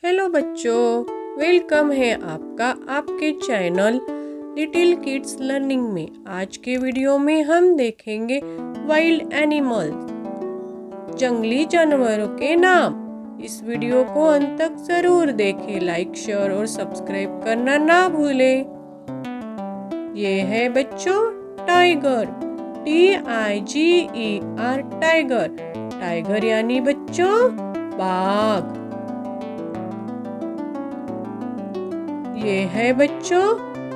Hello बच्चों, welcome है आपका आपके चैनल लिटिल किड्स लर्निंग में। आज के वीडियो में हम देखेंगे वाइल्ड एनिमल्स, जंगली जानवरों के नाम। इस वीडियो को अंत तक जरूर देखें। लाइक, शेयर और सब्सक्राइब करना ना भूलें। ये है बच्चों टाइगर, TIGER टाइगर। टाइगर यानी बच्चों बाघ। ये है बच्चों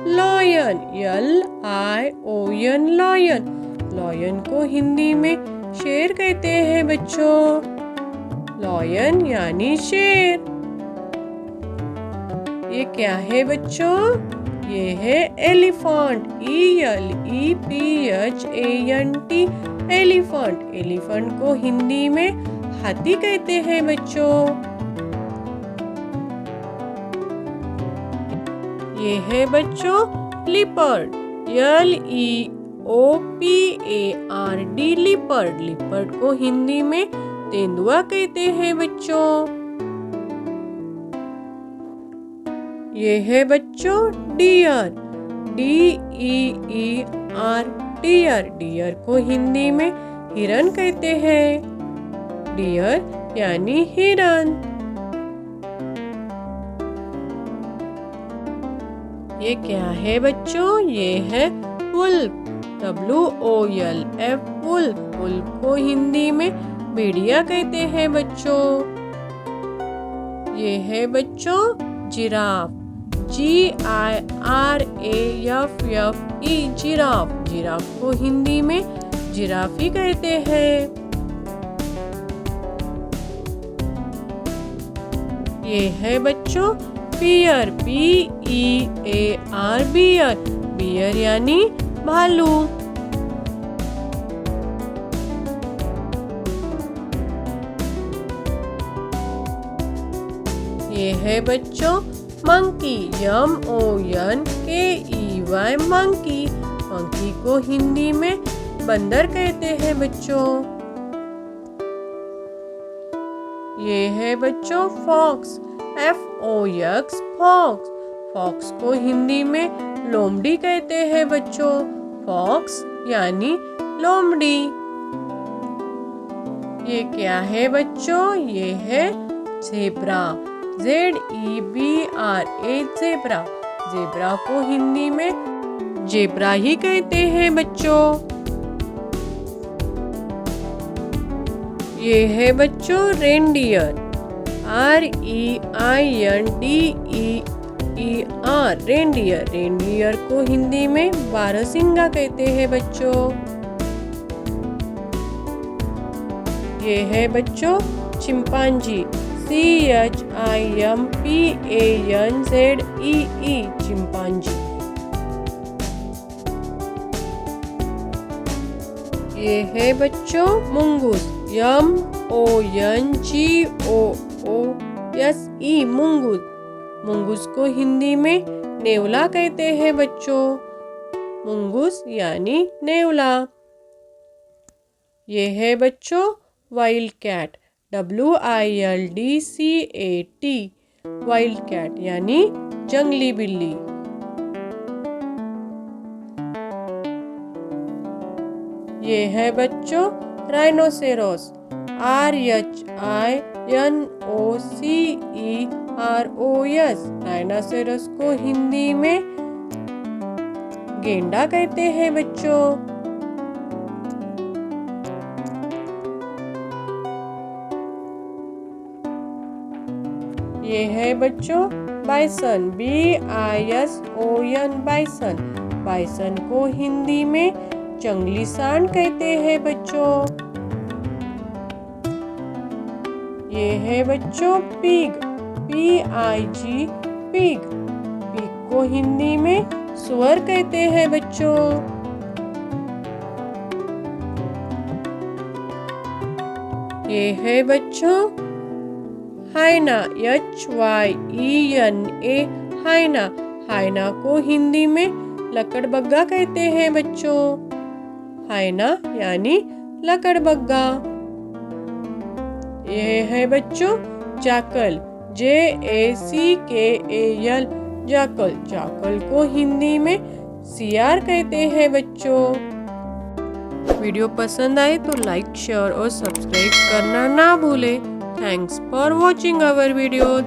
लॉयन, LION लॉयन। लॉयन को हिंदी में शेर कहते हैं बच्चों। लॉयन यानी शेर। ये क्या है बच्चों? ये है एलिफेंट, ELEPHANT एलिफेंट। एलिफेंट को हिंदी में हाथी कहते हैं बच्चों। ये है बच्चों लिपर्ड, LEOPARD लिपर्ड। लिपर्ड को हिंदी में तेंदुआ कहते हैं बच्चों। ये है बच्चों डियर, DEER डियर। डियर को हिंदी में हिरन कहते हैं। डियर यानी हिरन। ये क्या है बच्चों? ये है वुल्फ, WOLF वुल्फ। वुल्फ को हिंदी में भेड़िया कहते हैं बच्चों। ये है बच्चों जिराफ, GIRAFFE जिराफ। जिराफ को हिंदी में जिराफी कहते हैं। ये है बच्चों बियर, BEAR बियर। बियर यानी भालू। ये है बच्चों मंकी, MONKEY मंकी। मंकी को हिंदी में बंदर कहते हैं बच्चों। ये है बच्चों फॉक्स, FOX फॉक्स। फॉक्स को हिंदी में लोमड़ी कहते हैं बच्चों। फॉक्स यानी लोमड़ी। ये क्या है बच्चों? ये है ज़ेब्रा, ZEBRA ज़ेब्रा। ज़ेब्रा को हिंदी में ज़ेब्रा ही कहते हैं बच्चों। ये है बच्चों रेनडियर, REINDEER रेनडियर। रेनडियर को हिंदी में बारहसिंगा कहते हैं बच्चों। ये है बच्चों चिंपांजी, CHIMPANZEE चिंपांजी। ये है बच्चों मुंगूस, MONGOOSE मुंगूस। मुंगूस को हिंदी में नेवला कहते हैं बच्चों। मुंगूस यानी नेवला। ये है बच्चों wild cat, WILDCAT wild cat यानी जंगली बिल्ली। ये है बच्चों राइनोसेरोस, RHINOCEROS। राइनोसेरोस को हिंदी में गेंडा कहते हैं बच्चों। ये है बच्चों बाइसन, BISON बाइसन। बाइसन को हिंदी में जंगली सांड कहते हैं बच्चों। ये है बच्चों पिग, PIG पिग। पिग को हिंदी में सुअर कहते हैं बच्चों। ये है बच्चों हाइना, HYENA हाइना। हाइना को हिंदी में लकड़बग्गा कहते हैं बच्चों। हाइना यानी लकड़बग्गा। ये है बच्चों जैकल, JACKAL जाकल। जाकल को हिंदी में सियार कहते हैं बच्चों। वीडियो पसंद आए तो लाइक, शेयर और सब्सक्राइब करना ना भूलें। Thanks for watching our videos.